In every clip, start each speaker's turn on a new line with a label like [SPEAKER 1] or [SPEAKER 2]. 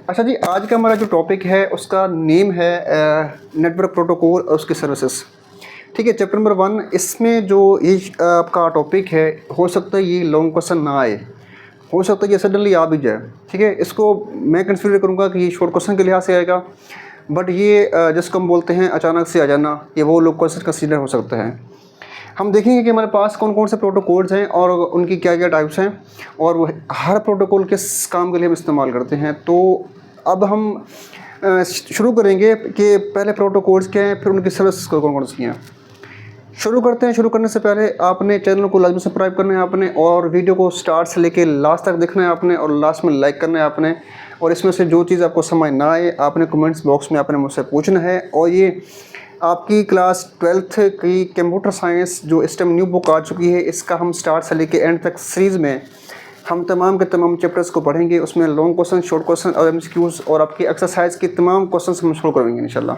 [SPEAKER 1] अच्छा जी, आज का हमारा जो टॉपिक है उसका नेम है नेटवर्क प्रोटोकॉल और उसकी सर्विसेज। ठीक है, चैप्टर नंबर 1। इसमें जो ये आपका टॉपिक है, हो सकता है ये लॉन्ग क्वेश्चन ना आए, हो सकता है ये सडनली आ भी जाए। ठीक है, इसको मैं कंसीडर करूँगा कि ये शॉर्ट क्वेश्चन के लिहाज से आएगा, बट ये जिसको हम बोलते हैं अचानक से आ जाना, ये वो लोग क्वेश्चन कंसीडर हो सकता है। हम देखेंगे कि हमारे पास कौन कौन से प्रोटोकॉल्स हैं और उनकी क्या क्या टाइप्स हैं, और वो हर प्रोटोकॉल किस काम के लिए हम इस्तेमाल करते हैं। तो अब हम शुरू करेंगे कि पहले प्रोटोकॉल्स क्या हैं, फिर उनकी सर्विस कौन कौन सी हैं। शुरू करते हैं। शुरू करने से पहले आपने चैनल को लाजमी सब्सक्राइब करना है आपने, और वीडियो को स्टार्ट से लेके लास्ट तक देखना है आपने, और लास्ट में लाइक करना है आपने। और इसमें से जो चीज़ आपको समझ ना आए आपने कमेंट्स बॉक्स में आपने मुझसे पूछना है। और ये आपकी क्लास 12th की कंप्यूटर साइंस जो इस टाइम न्यू बुक आ चुकी है, इसका हम स्टार्ट से लेके एंड तक सीरीज़ में हम तमाम के तमाम चैप्टर्स को पढ़ेंगे। उसमें लॉन्ग क्वेश्चन, शॉर्ट क्वेश्चन और एमसीक्यूज़ और आपकी एक्सरसाइज की तमाम क्वेश्चंस हम शुरू करेंगे इंशाल्लाह।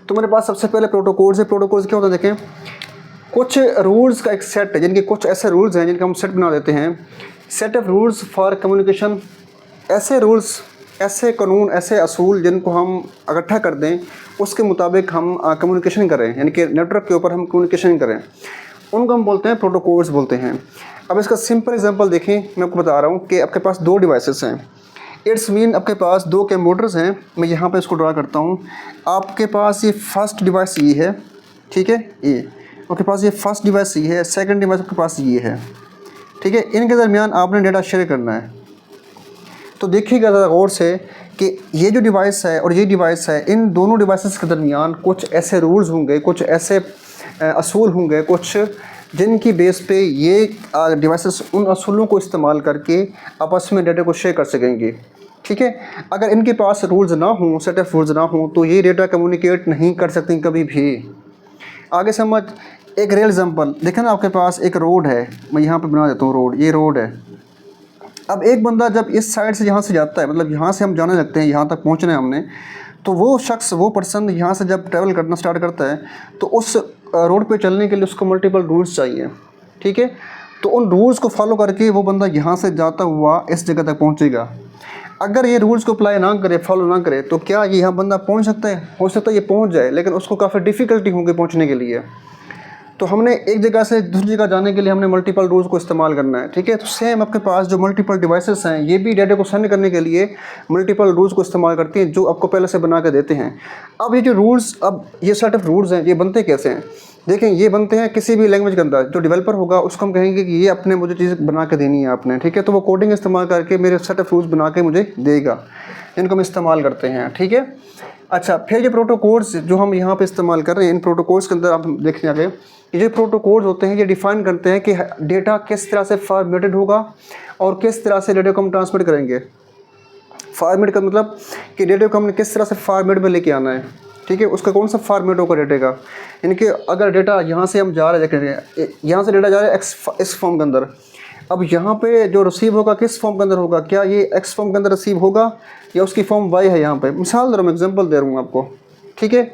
[SPEAKER 1] तो मेरे पास सबसे पहले प्रोटोकॉल्स है। प्रोटोकॉल्स क्या होता है, देखें, कुछ रूल्स का एक सेट है, जिनके कुछ ऐसे रूल्स हैं जिनका हम सेट बना देते हैं। Set of rules for communication. ऐसे रूल्स, ऐसे कानून, ऐसे असूल जिनको हम इकट्ठा कर दें, उसके मुताबिक हम कम्युनिकेशन करें, यानी कि नेटवर्क के ऊपर हम कम्युनिकेशन करें, उनको हम बोलते हैं प्रोटोकॉल्स बोलते हैं। अब इसका सिंपल एग्जांपल देखें, मैं आपको बता रहा हूँ कि आपके पास दो डिवाइसेस हैं। इट्स मीन आपके पास दो कंप्यूटर्स हैं। मैं यहाँ पे इसको ड्रा करता हूँ। आपके पास ये फर्स्ट डिवाइस ये है, ठीक है, ये आपके पास ये फर्स्ट डिवाइस ये है, सेकंड डिवाइस आपके पास ये है, ठीक है। इनके दरमियान आपने डेटा शेयर करना है। तो देखिएगा ज़रा गौर से कि ये जो डिवाइस है और ये डिवाइस है, इन दोनों डिवाइसेस के दरमियान कुछ ऐसे रूल्स होंगे, कुछ ऐसे असूल होंगे, कुछ जिनकी बेस पे ये डिवाइसेस उन असूलों को इस्तेमाल करके आपस में डेटा को शेयर कर सकेंगे। ठीक है, अगर इनके पास रूल्स ना हों, सेट ऑफ रूल्स ना हों, तो ये डेटा कम्युनिकेट नहीं कर सकती कभी भी। आगे समझ, एक रियल एग्जांपल देखें ना, आपके पास एक रोड है, मैं यहाँ पे बना देता हूँ रोड, ये रोड है। अब एक बंदा जब इस साइड से यहाँ से जाता है, मतलब यहाँ से हम जाने लगते हैं, यहाँ तक पहुँचना है हमने, तो वो शख्स, वो पर्सन यहाँ से जब ट्रैवल करना स्टार्ट करता है, तो उस रोड पे चलने के लिए उसको मल्टीपल रूल्स चाहिए। ठीक है, तो उन रूल्स को फॉलो करके वो बंदा यहाँ से जाता हुआ इस जगह तक पहुँचेगा। अगर ये रूल्स को अप्लाई ना करे, फॉलो ना करे, तो क्या ये यहाँ बंदा पहुँच सकता है? हो सकता है ये पहुँच जाए, लेकिन उसको काफ़ी डिफ़िकल्टी होगी पहुँचने के लिए। तो हमने एक जगह से दूसरी जगह जाने के लिए हमने मल्टीपल रूल्स को इस्तेमाल करना है। ठीक है, तो सेम आपके पास जो मल्टीपल डिवाइसेस हैं, ये भी डाटा को सेंड करने के लिए मल्टीपल रूल्स को इस्तेमाल करती हैं, जो आपको पहले से बना के देते हैं। अब ये जो रूल्स, अब ये सेट ऑफ रूल्स हैं, ये बनते कैसे हैं? देखें, ये बनते हैं किसी भी लैंग्वेज के अंदर। जो डेवलपर होगा उसको हम कहेंगे कि ये अपने मुझे चीज़ बना के देनी है आपने। ठीक है, तो वो कोडिंग इस्तेमाल करके मेरे सेट ऑफ रूल्स बना के मुझे देगा, जिनको हम इस्तेमाल करते हैं। ठीक है, अच्छा, फिर ये प्रोटोकॉल्स जो हम यहाँ पे इस्तेमाल कर रहे हैं, इन प्रोटोकॉल्स के अंदर आप देखने आगे, ये प्रोटोकॉल्स होते हैं, ये डिफ़ाइन करते हैं कि डेटा किस तरह से फॉर्मेटेड होगा और किस तरह से डेटा को हम ट्रांसमिट करेंगे। फॉर्मेट का मतलब कि डेटा को हमने किस तरह से फॉर्मेट में लेके आना है। ठीक है, उसका कौन सा फॉर्मेट होगा डेटा का, यानी कि अगर डेटा यहाँ से हम जा रहे हैं, यहाँ से डेटा जा रहा है एक्स फॉर्म के अंदर, अब यहाँ पे जो रिसीव होगा किस फॉर्म के अंदर होगा? क्या ये एक्स फॉर्म के अंदर रिसीव होगा या उसकी फॉर्म वाई है? यहाँ पे मिसाल दे रहा हूँ, एग्जांपल दे रहा हूँ आपको। ठीक है,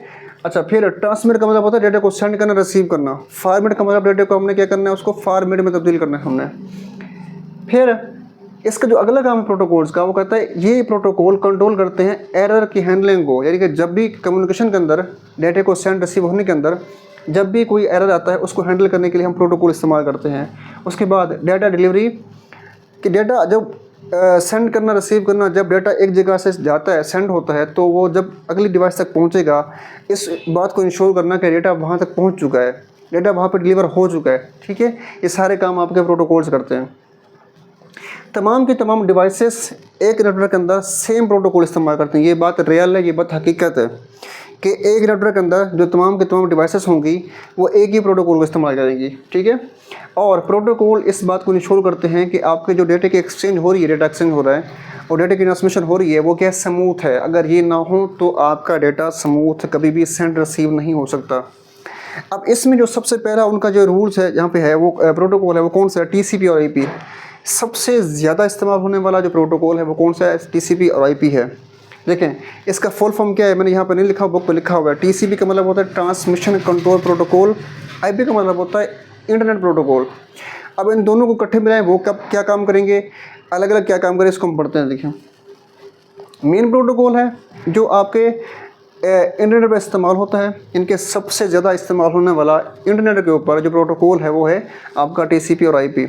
[SPEAKER 1] अच्छा, फिर ट्रांसमिट का मतलब होता है डेटा को सेंड करना, रिसीव करना। फॉर्मेट का मतलब डेटा को हमने क्या करना है, उसको फॉर्मेट में तब्दील करना है हमने। फिर इसका जो अगला काम है प्रोटोकॉल्स का, वो कहता है ये प्रोटोकॉल कंट्रोल करते हैं एरर की हैंडलिंग को, यानी कि जब भी कम्युनिकेशन के अंदर डेटा को सेंड रिसीव होने के अंदर जब भी कोई एरर आता है, उसको हैंडल करने के लिए हम प्रोटोकॉल इस्तेमाल करते हैं। उसके बाद डेटा डिलीवरी, कि डेटा जब सेंड करना, रिसीव करना, जब डेटा एक जगह से जाता है, सेंड होता है, तो वो जब अगली डिवाइस तक पहुंचेगा, इस बात को इंश्योर करना कि डेटा वहां तक पहुंच चुका है, डेटा वहां पर डिलीवर हो चुका है। ठीक है, ये सारे काम आपके प्रोटोकॉल्स करते हैं। तमाम की तमाम डिवाइसेस एक नेटवर्क के अंदर सेम प्रोटोकॉल इस्तेमाल करते हैं। ये बात रियल है, ये बात हकीकत है कि एक नेटवर्क के अंदर जो तमाम की तमाम डिवाइसेस होंगी वो एक ही प्रोटोकॉल को इस्तेमाल करेंगी। ठीक है, और प्रोटोकॉल इस बात को इंश्योर करते हैं कि आपके जो डेटा की एक्सचेंज हो रही है, डेटा एक्सचेंज हो रहा है और डेटा की ट्रांसमिशन हो रही है, वो क्या स्मूथ है। अगर ये ना हो तो आपका डेटा स्मूथ कभी भी सेंड रिसीव नहीं हो सकता। अब इसमें जो सबसे पहला उनका जो रूल्स है यहाँ पे है, वो प्रोटोकॉल है, वो कौन सा है? TCP और IP। सबसे ज़्यादा इस्तेमाल होने वाला जो प्रोटोकॉल है वो कौन सा है? TCP और IP है। देखें, इसका फुल फॉर्म क्या है, मैंने यहाँ पर नहीं लिखा, बुक पर लिखा हुआ है। TCP का मतलब होता है ट्रांसमिशन कंट्रोल प्रोटोकॉल, IP का मतलब होता है इंटरनेट प्रोटोकॉल। अब इन दोनों को इकट्ठे मिलाएं, वो कब क्या काम करेंगे, अलग अलग क्या काम करें, इसको हम पढ़ते हैं। देखिए, मेन प्रोटोकॉल है जो आपके इंटरनेट पर इस्तेमाल होता है। इनके सबसे ज़्यादा इस्तेमाल होने वाला इंटरनेट के ऊपर जो प्रोटोकॉल है वो है आपका TCP और IP।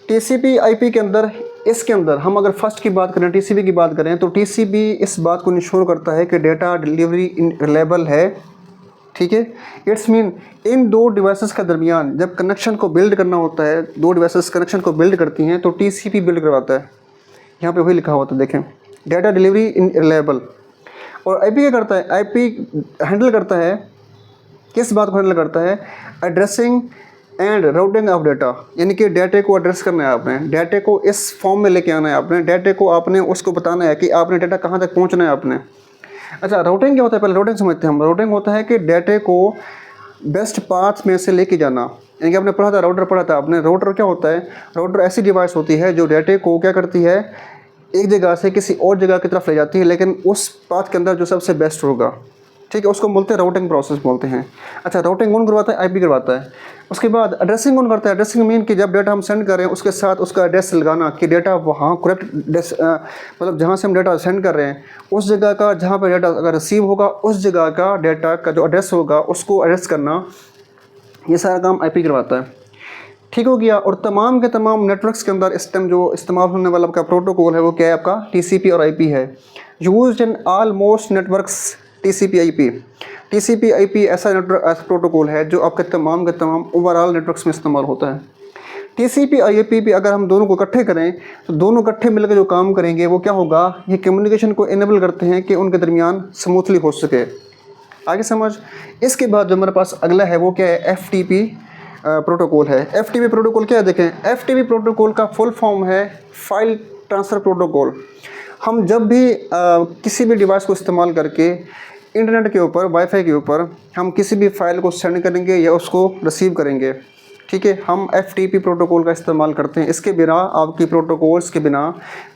[SPEAKER 1] TCP IP के अंदर, इसके अंदर हम अगर फर्स्ट की बात करें, TCP की बात करें, तो TCP इस बात को इंश्योर करता है कि डेटा डिलीवरी रिलायबल है, ठीक है। इट्स मीन इन दो डिवाइसेस के दरमियान जब कनेक्शन को बिल्ड करना होता है, दो डिवाइसेस कनेक्शन को बिल्ड करती हैं, तो TCP बिल्ड करवाता है। यहाँ पे वही लिखा हुआ था, देखें, डेटा डिलीवरी इन रिलायबल। और IP क्या करता है? IP हैंडल करता है, किस बात को हैंडल करता है? Addressing and routing of data, यानी कि डाटे को एड्रेस करना है आपने, डाटे को इस फॉर्म में लेके आना है आपने, डाटे को आपने उसको बताना है कि आपने डाटा कहाँ तक पहुँचना है आपने। अच्छा, राउटिंग क्या होता है? पहले राउटिंग समझते हैं हम। राउटिंग होता है कि डाटे को बेस्ट पाथ में से लेके जाना, यानी कि आपने पढ़ा था, राउटर पढ़ा था आपने। राउटर क्या होता है? राउटर ऐसी डिवाइस होती है जो डाटे को क्या करती है, एक जगह से किसी और जगह की तरफ ले जाती है, लेकिन उस पाथ के अंदर जो सबसे बेस्ट होगा, ठीक है, उसको बोलते हैं राउटिंग प्रोसेस बोलते हैं। अच्छा, राउटिंग कौन करवाता है? IP करवाता है। उसके बाद एड्रेसिंग कौन करता है? एड्रेसिंग मीन कि जब डेटा हम सेंड कर रहे हैं उसके साथ उसका एड्रेस लगाना कि डेटा वहाँ करेक्ट एड्रेस, मतलब जहाँ से हम डेटा सेंड कर रहे हैं उस जगह का, जहाँ पर डेटा अगर रिसीव होगा उस जगह का डेटा का जो एड्रेस होगा उसको एड्रेस करना, ये सारा काम IP करवाता है। ठीक हो गया। और तमाम के तमाम नेटवर्क्स के अंदर इस टाइम जो इस्तेमाल होने वाला आपका प्रोटोकॉल है वो क्या है? आपका TCP और IP है। Used in almost networks TCP IP। TCP IP ऐसा नेटवर्क प्रोटोकॉल है जो आपके तमाम ओवरऑल नेटवर्क्स में इस्तेमाल होता है। TCP और IP भी अगर हम दोनों को इकट्ठे करें तो दोनों इकट्ठे मिलकर जो काम करेंगे वो क्या होगा? ये कम्युनिकेशन को इनेबल करते हैं कि उनके दरमियान स्मूथली हो सके। आगे समझ। इसके बाद जो हमारे पास अगला है वो क्या है? FTP प्रोटोकॉल है। FTP प्रोटोकॉल क्या है? देखें, FTP प्रोटोकॉल का फुल फॉर्म है फाइल ट्रांसफ़र प्रोटोकॉल। हम जब भी किसी भी डिवाइस को इस्तेमाल करके इंटरनेट के ऊपर, वाईफाई के ऊपर हम किसी भी फाइल को सेंड करेंगे या उसको रिसीव करेंगे, ठीक है, हम FTP प्रोटोकॉल का इस्तेमाल करते हैं। इसके बिना, आपकी प्रोटोकॉल्स के बिना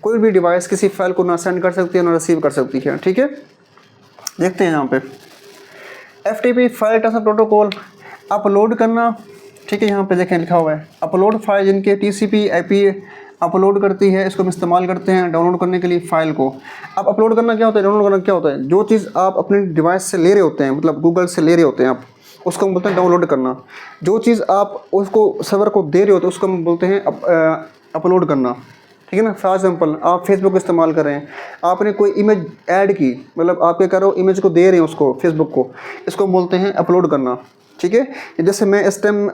[SPEAKER 1] कोई भी डिवाइस किसी फाइल को ना सेंड कर सकती है ना रिसीव कर सकती है, ठीक है। देखते हैं यहाँ पे FTP file transfer protocol, upload करना, ठीक है। यहाँ पे देखें लिखा हुआ है अपलोड फाइल, जिनके TCP IP अपलोड करती है, इसको हम इस्तेमाल करते हैं डाउनलोड करने के लिए फ़ाइल को। अब अपलोड करना क्या होता है? डाउनलोड करना क्या होता है? जो चीज़ आप अपने डिवाइस से ले रहे होते हैं, मतलब गूगल से ले रहे होते हैं आप, उसको हम बोलते हैं डाउनलोड करना। जो चीज़ आप उसको सर्वर को दे रहे होते हैं उसको हम बोलते हैं अपलोड करना, ठीक है ना। फॉर एग्जाम्पल, आप फेसबुक इस्तेमाल कर रहे हैं, आपने कोई इमेज ऐड की, मतलब आप क्या कर रहे हो, इमेज को दे रहे हैं उसको, फेसबुक को, इसको बोलते हैं अपलोड करना, ठीक है। जैसे मैं इस टाइम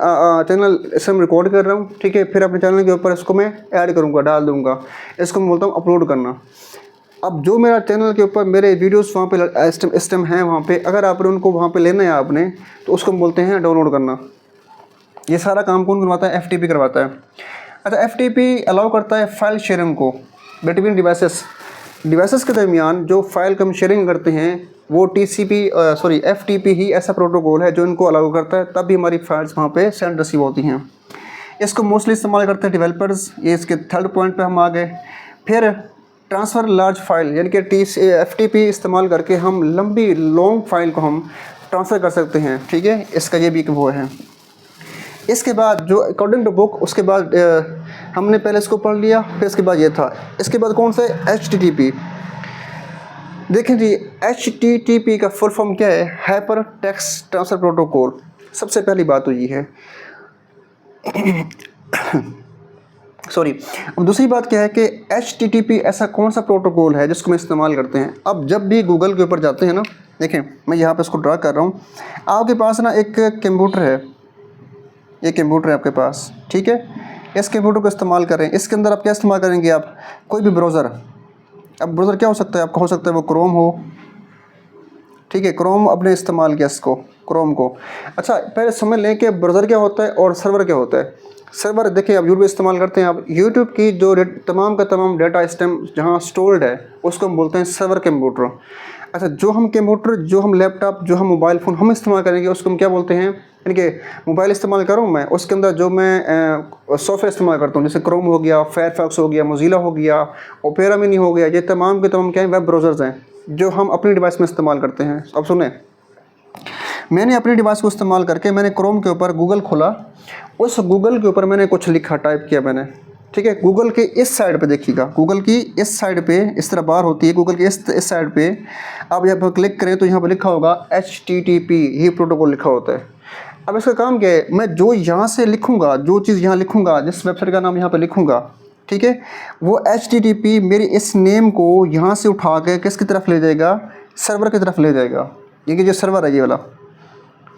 [SPEAKER 1] चैनल इस टाइम रिकॉर्ड कर रहा हूँ, ठीक है, फिर अपने चैनल के ऊपर इसको मैं ऐड करूँगा, डाल दूँगा, इसको मैं बोलता हूँ अपलोड करना। अब जो मेरा चैनल के ऊपर मेरे वीडियोस वहाँ पे इस टाइम हैं, वहाँ पे अगर आपने उनको वहाँ पे लेना है आपने, तो उसको हम बोलते हैं डाउनलोड करना। ये सारा काम कौन करवाता है? FTP करवाता है। अच्छा, FTP अलाउ करता है फाइल शेयरिंग को बिटवीन डिवाइसेस के दरमियान। जो फाइल को हम शेयरिंग करते हैं वो FTP ही ऐसा प्रोटोकॉल है जो इनको अलाउ करता है, तब भी हमारी फाइल्स वहाँ पे सेंड रिसीव होती हैं। इसको मोस्टली इस्तेमाल करते हैं डेवलपर्स। ये इसके थर्ड पॉइंट पे हम आ गए। फिर ट्रांसफ़र लार्ज फाइल, यानी कि FTP इस्तेमाल करके हम लंबी लॉन्ग फाइल को हम ट्रांसफ़र कर सकते हैं, ठीक है। इसका ये भी एक वो है। इसके बाद जो अकॉर्डिंग टू बुक, उसके बाद हमने पहले इसको पढ़ लिया, फिर इसके बाद ये था। इसके बाद कौन सा है? HTTP। देखें जी, HTTP का फुल फॉर्म क्या है? Hyper text transfer protocol. सबसे पहली बात तो ये है सॉरी। अब दूसरी बात क्या है कि HTTP ऐसा कौन सा प्रोटोकॉल है जिसको हम इस्तेमाल करते हैं। अब जब भी गूगल के ऊपर जाते हैं ना, देखें मैं यहाँ पे इसको ड्रा कर रहा हूँ, आपके पास ना एक कंप्यूटर है, ये कंप्यूटर है आपके पास, ठीक है। इस कंप्यूटर को इस्तेमाल करें, इसके अंदर आप क्या इस्तेमाल करेंगे? आप कोई भी ब्राउज़र। अब ब्राउज़र क्या हो सकता है आपका? हो सकता है वो क्रोम हो, ठीक है, क्रोम आपने इस्तेमाल किया इसको, क्रोम को। अच्छा, पहले समझ लें कि ब्राउज़र क्या होता है और सर्वर क्या होता है। सर्वर देखिए, आप यूट्यूब इस्तेमाल करते हैं, आप यूट्यूब की जो तमाम का तमाम डाटा इस टाइम जहाँ स्टोर्ड है उसको हम बोलते हैं सर्वर कंप्यूटर। अच्छा, जो हम कंप्यूटर, जो हम लैपटॉप, जो हम मोबाइल फ़ोन हम इस्तेमाल करेंगे उसको हम क्या बोलते हैं? यानी कि मोबाइल इस्तेमाल कर रहा हूँ मैं, उसके अंदर जो मैं सॉफ्टवेयर इस्तेमाल करता हूँ, जैसे क्रोम हो गया, फायरफॉक्स हो गया, मोज़िला हो गया, ओपेरा मिनी हो गया, ये तमाम के तमाम क्या हैं? वेब ब्राउज़र्स हैं जो हम अपनी डिवाइस में इस्तेमाल करते हैं। अब सुने, मैंने अपनी डिवाइस को इस्तेमाल करके मैंने क्रोम के ऊपर गूगल खोला, उस गूगल के ऊपर मैंने कुछ लिखा, टाइप किया मैंने, ठीक है, गूगल के इस साइड पे देखिएगा, गूगल की इस साइड पे इस तरह बार होती है, गूगल के इस साइड पे आप यहाँ पर क्लिक करें तो यहाँ पर लिखा होगा HTTP, ये प्रोटोकॉल लिखा होता है। अब इसका काम क्या है, मैं जो यहाँ से लिखूँगा, जो चीज़ यहाँ लिखूँगा, जिस वेबसाइट का नाम यहाँ पर लिखूँगा, ठीक है, वो HTTP मेरी इस नेम को यहाँ से उठा के किसकी तरफ ले जाएगा, सर्वर की तरफ ले जाएगा, ये कि जो सर्वर है ये वाला,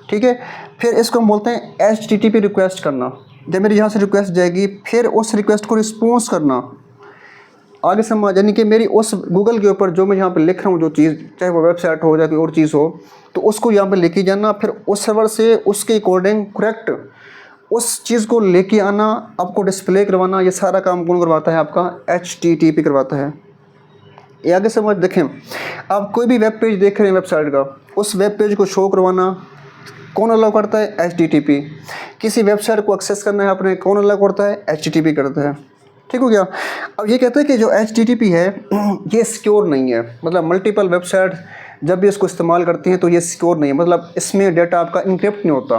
[SPEAKER 1] ठीक है। फिर इसको हम बोलते हैं HTTP रिक्वेस्ट करना। जब मेरी यहाँ से रिक्वेस्ट जाएगी, फिर उस रिक्वेस्ट को रिस्पॉन्स करना आगे समझ, यानी कि मेरी उस गूगल के ऊपर जो मैं यहाँ पे लिख रहा हूँ, जो चीज़, चाहे वो वेबसाइट हो, चाहे कोई और चीज़ हो, तो उसको यहाँ पे लेके जाना, फिर उस सर्वर से उसके अकॉर्डिंग करेक्ट उस चीज़ को लेके आना, आपको डिस्प्ले करवाना, ये सारा काम कौन करवाता है, आपका HTTP करवाता है। ये आगे समझ देखें, आप कोई भी वेब पेज देख रहे हैं वेबसाइट का, उस वेब पेज को शो करवाना कौन अलाउ करता है, HTTP। किसी वेबसाइट को एक्सेस करना है आपने, कौन अलाउ करता है, HTTP करता है। ठीक हो गया। अब ये कहते हैं कि जो HTTP है ये सिक्योर नहीं है, मतलब मल्टीपल वेबसाइट जब भी इसको इस्तेमाल करती हैं तो ये सिक्योर नहीं है, मतलब इसमें डेटा आपका इनक्रिप्ट नहीं होता।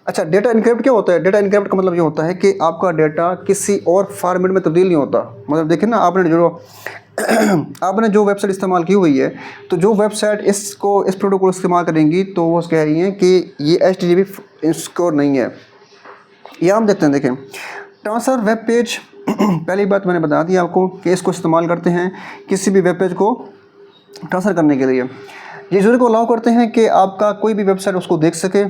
[SPEAKER 1] अच्छा, डेटा इनक्रिप्ट क्या होता है, डेटा इनक्रिप्ट का मतलब ये होता है कि आपका डेटा किसी और फॉर्मेट में तब्दील नहीं होता। मतलब देखिए ना, आपने जो वेबसाइट इस्तेमाल की हुई है, तो जो वेबसाइट इस प्रोटोकॉल इस्तेमाल करेंगी तो वो कह रही हैं कि ये HTTP सिक्योर नहीं है। ये हम देखते हैं, देखें ट्रांसफर वेब पेज पहली बात मैंने बता दी आपको कि इसको इस्तेमाल करते हैं किसी भी वेब पेज को ट्रांसफ़र करने के लिए। ये यूज़र को अलाउ करते हैं कि आपका कोई भी वेबसाइट उसको देख सके।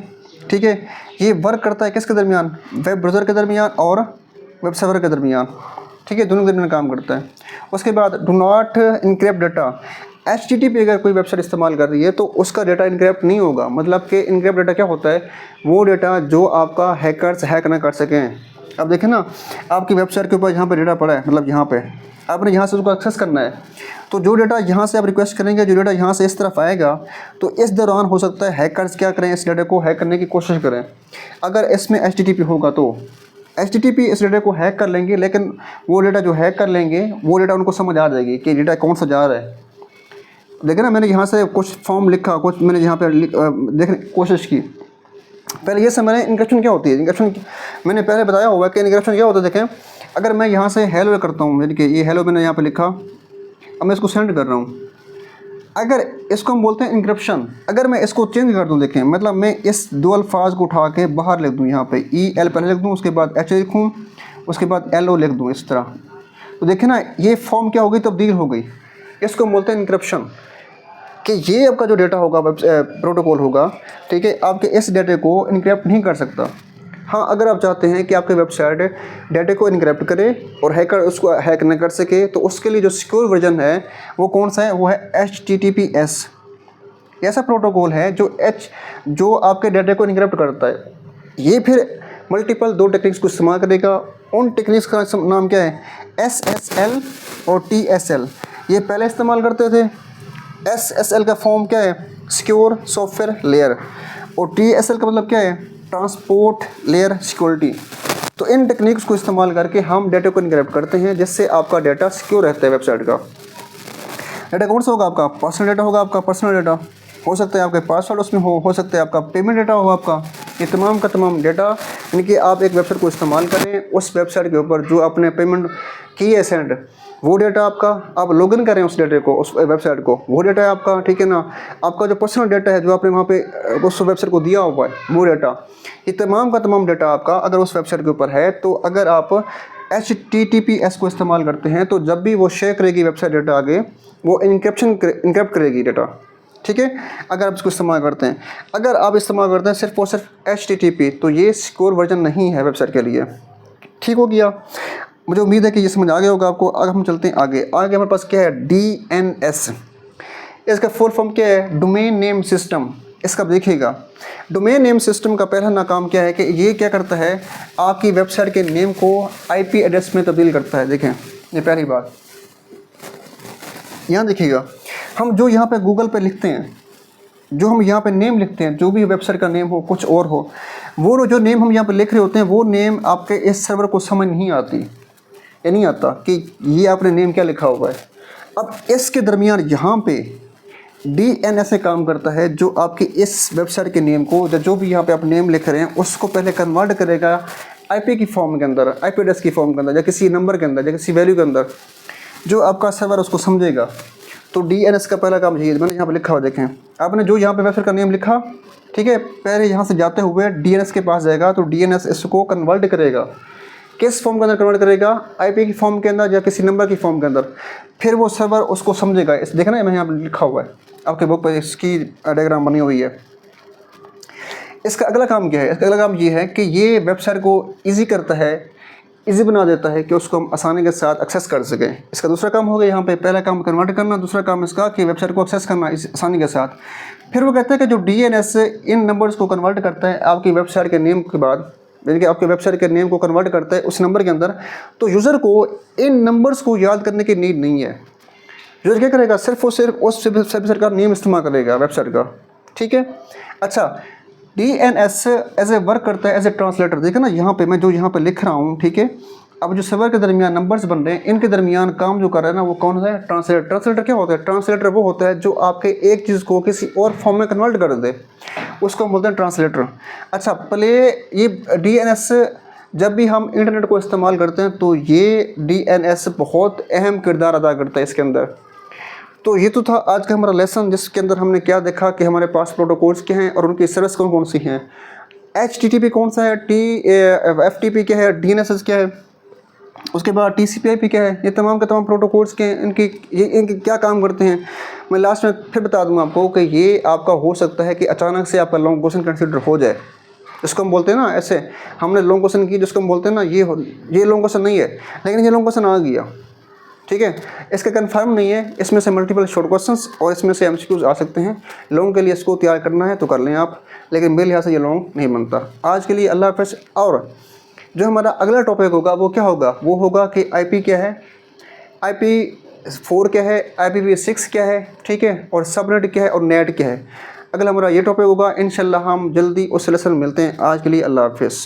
[SPEAKER 1] ठीक है, ये वर्क करता है किसके दरमियान, वेब ब्राउज़र के दरमियान और वेब सर्वर के दरमियान। ठीक है, दोनों के दरमियान काम करता है। उसके बाद do not encrypt data. HTTP अगर कोई वेबसाइट इस्तेमाल कर रही है तो उसका डाटा इनक्रिप्ट नहीं होगा। मतलब कि इनक्रिप्ट डाटा क्या होता है, वो डाटा जो आपका हैकर्स हैक ना कर सकें। अब देखें ना, आपकी वेबसाइट के ऊपर यहाँ पे डाटा पड़ा है, मतलब यहाँ पे आपने यहाँ से उसको एक्सेस करना है, तो जो डाटा यहाँ से आप रिक्वेस्ट करेंगे, जो डाटा यहाँ से इस तरफ आएगा, तो इस दौरान हो सकता है हैकर्स क्या करें, इस डाटा को हैक करने की कोशिश करें। अगर इसमें HTTP होगा तो HTTP इस डाटा को हैक कर लेंगे, लेकिन वो डाटा जो हैक कर लेंगे वो डाटा उनको समझ आ जाएगी कि डाटा कौन सा जा रहा है। देखिए ना, मैंने यहाँ से कुछ फॉर्म लिखा, कुछ मैंने यहाँ पर देखने की कोशिश की। पहले ये समझें इनक्रिप्शन क्या होती है। इनक्रिप्शन मैंने पहले बताया हुआ है कि इनक्रिप्शन क्या होता है। देखें, अगर मैं यहाँ से हेलो करता हूँ, यानी कि ये हेलो मैंने यहाँ पे लिखा, अब मैं इसको सेंड कर रहा हूँ, अगर इसको हम बोलते हैं इनक्रिप्शन। अगर मैं इसको चेंज कर दूँ, देखें मतलब मैं इस दो अल्फाज को उठा के बाहर लिख दूँ, यहाँ पे EL पहले लिख दूँ, उसके बाद H लिखूँ, उसके बाद LO लिख दूँ इस तरह, तो देखें ना ये फॉर्म क्या हो गई, तब्दील हो गई। इसको हम बोलते हैं इनक्रिप्शन, कि ये आपका जो डेटा होगा, प्रोटोकॉल होगा, ठीक है, आपके इस डेटे को इनक्रिप्ट नहीं कर सकता। हाँ, अगर आप चाहते हैं कि आपकी वेबसाइट डेटे को इनक्रिप्ट करे और हैकर उसको हैक न कर सके, तो उसके लिए जो सिक्योर वर्जन है वो कौन सा है, वो है HTTPS। ऐसा प्रोटोकॉल है जो आपके डेटे को इनक्रिप्ट करता है। ये फिर मल्टीपल 2 टेक्निक्स को इस्तेमाल करेगा। उन टेक्निक्स का नाम क्या है, SSL और TSL। ये पहले इस्तेमाल करते थे। SSL का फॉर्म क्या है, सिक्योर सॉफ्टवेयर लेयर, और TSL का मतलब क्या है, ट्रांसपोर्ट लेयर सिक्योरिटी। तो इन टेक्निक्स को इस्तेमाल करके हम डेटा को इनक्रिप्ट करते हैं, जिससे आपका डेटा सिक्योर रहता है। वेबसाइट का डेटा कौन सा होगा, आपका पर्सनल डेटा होगा। आपका पर्सनल डेटा हो सकता है आपके पासवर्ड उसमें हो सकता है आपका पेमेंट डेटा हो आपका। ये तमाम का तमाम डेटा, यानी कि आप एक वेबसाइट को इस्तेमाल करें, उस वेबसाइट के ऊपर जो आपने पेमेंट की है सेंड, वो डेटा आपका, आप लॉगिन करें उस डेटे को, उस वेबसाइट को, वो डेटा है आपका। ठीक है ना, आपका जो पर्सनल डेटा है जो आपने वहाँ पे उस वेबसाइट को दिया हुआ है, वो डेटा, ये तमाम का तमाम डेटा आपका अगर उस वेबसाइट के ऊपर है, तो अगर आप HTTPS को इस्तेमाल करते हैं, तो जब भी वो शेयर करेगी वेबसाइट डेटा आगे, वो इनक्रिप्ट करेगी डेटा। ठीक है, अगर आप इसको इस्तेमाल करते हैं। अगर आप इस्तेमाल करते हैं सिर्फ और सिर्फ HTTP, तो ये सिक्योर वर्जन नहीं है वेबसाइट के लिए। ठीक हो गया, मुझे उम्मीद है कि ये समझ आ गया होगा आपको। अगर हम चलते हैं आगे हमारे पास क्या है, DNS। इसका फुल फॉर्म क्या है, डोमेन नेम सिस्टम। इसका देखिएगा, डोमेन नेम सिस्टम का पहला नाकाम क्या है कि ये क्या करता है, आपकी वेबसाइट के नेम को IP एड्रेस में तब्दील करता है। देखें, ये पहली बात। यहाँ देखिएगा, हम जो यहाँ पे गूगल पे लिखते हैं, जो हम यहाँ पे नेम लिखते हैं, जो भी वेबसाइट का नेम हो, कुछ और हो, वो जो नेम हम यहाँ पे लिख रहे होते हैं, वो नेम आपके इस सर्वर को समझ नहीं आती, ये नहीं आता कि ये आपने नेम क्या लिखा हुआ है। अब इसके दरमियान यहाँ पे DNS से काम करता है, जो आपकी इस वेबसाइट के नेम को, जो भी यहाँ पे आप नेम लिख रहे हैं, उसको पहले कन्वर्ट करेगा आईपी की फॉर्म के अंदर, आईपी एड्रेस की फॉर्म के अंदर, या किसी नंबर के अंदर, या किसी वैल्यू के अंदर जो आपका सर्वर उसको समझेगा, तो डीएनएस का पहला काम यही है। मैंने यहाँ पे लिखा हुआ देखें, आपने जो यहाँ पे वेबसाइट का नेम लिखा, ठीक है, पहले यहाँ से जाते हुए डीएनएस के पास जाएगा, तो डीएनएस इसको कन्वर्ट करेगा, किस फॉर्म के अंदर कन्वर्ट करेगा, आईपी की फॉर्म के अंदर या किसी नंबर की फॉर्म के अंदर। फिर वो सर्वर उसको समझेगा। इस देखना है, मैं यहाँ पर लिखा हुआ है आपके बुक पर, इसकी डायग्राम बनी हुई है। इसका अगला काम क्या है? इसका अगला काम ये है कि ये वेबसाइट को ईजी करता है, ईजी बना देता है कि उसको हम आसानी के साथ एक्सेस कर सकें। इसका दूसरा काम हो गया यहाँ पे, पहला काम कन्वर्ट करना, दूसरा काम इसका कि वेबसाइट को एक्सेस करना इस आसानी के साथ। फिर वो कहता है कि जो डीएनएस इन नंबर्स को कन्वर्ट करता है आपकी वेबसाइट के नेम के बाद, यानी कि आपके वेबसाइट के नेम को कन्वर्ट करता है उस नंबर के अंदर, तो यूज़र को इन नंबर्स को याद करने की नीड नहीं है। यूज़र क्या करेगा, सिर्फ और सिर्फ उस वेबसाइट का नेम इस्तेमाल करेगा वेबसाइट का, ठीक है। अच्छा, डीएनएस एज ए वर्क करता है एज ए ट्रांसलेटर। देखो ना यहाँ पे मैं जो यहाँ पे लिख रहा हूँ, ठीक है। अब जो सर्वर के दरमियान नंबर्स बन रहे हैं, इनके दरमियान काम जो कर रहा है ना, वो कौन है? ट्रांसलेटर। ट्रांसलेटर क्या होता है? ट्रांसलेटर वो होता है जो आपके एक चीज़ को किसी और फॉर्म में कन्वर्ट कर दे, उसको हम बोलते हैं ट्रांसलेटर। अच्छा, पहले ये डीएनएस जब भी हम इंटरनेट को इस्तेमाल करते हैं तो ये डीएनएस बहुत अहम किरदार अदा करता है इसके अंदर। तो ये तो था आज का हमारा लेसन, जिसके अंदर हमने क्या देखा कि हमारे पास प्रोटोकॉल्स क्या हैं और उनकी सर्विस कौन कौन सी हैं। HTTP कौन सा है, FTP क्या है, DNS क्या है, उसके बाद TCP/IP क्या है, ये तमाम के तमाम प्रोटोकॉल्स के इनके क्या काम करते हैं। मैं लास्ट में फिर बता दूंगा आपको कि ये आपका हो सकता है कि अचानक से आपका लॉन्ग क्वेश्चन कंसिडर हो जाए, जिसको हम बोलते हैं ना, ऐसे हमने लॉन्ग क्वेश्चन की जिसको हम बोलते हैं ना, ये लॉन्ग क्वेश्चन नहीं है, लेकिन ये लॉन्ग क्वेश्चन आ गया, ठीक है। इसका कंफर्म नहीं है, इसमें से मल्टीपल शॉर्ट क्वेश्चंस और इसमें से MCQs आ सकते हैं। लॉन्ग के लिए इसको तैयार करना है तो कर लें आप, लेकिन मेरे लिहाज से ये लॉन्ग नहीं बनता। आज के लिए अल्लाह हाफ़िज़। और जो हमारा अगला टॉपिक होगा वो क्या होगा? वो होगा कि IP क्या है, IP4 क्या है, IPv6 क्या है, ठीक है, और सबनेट क्या है और नेट क्या है। अगला हमारा ये टॉपिक होगा। इंशाल्लाह हम जल्दी उस लेसन मिलते हैं। आज के लिए अल्लाह हाफ़िज़।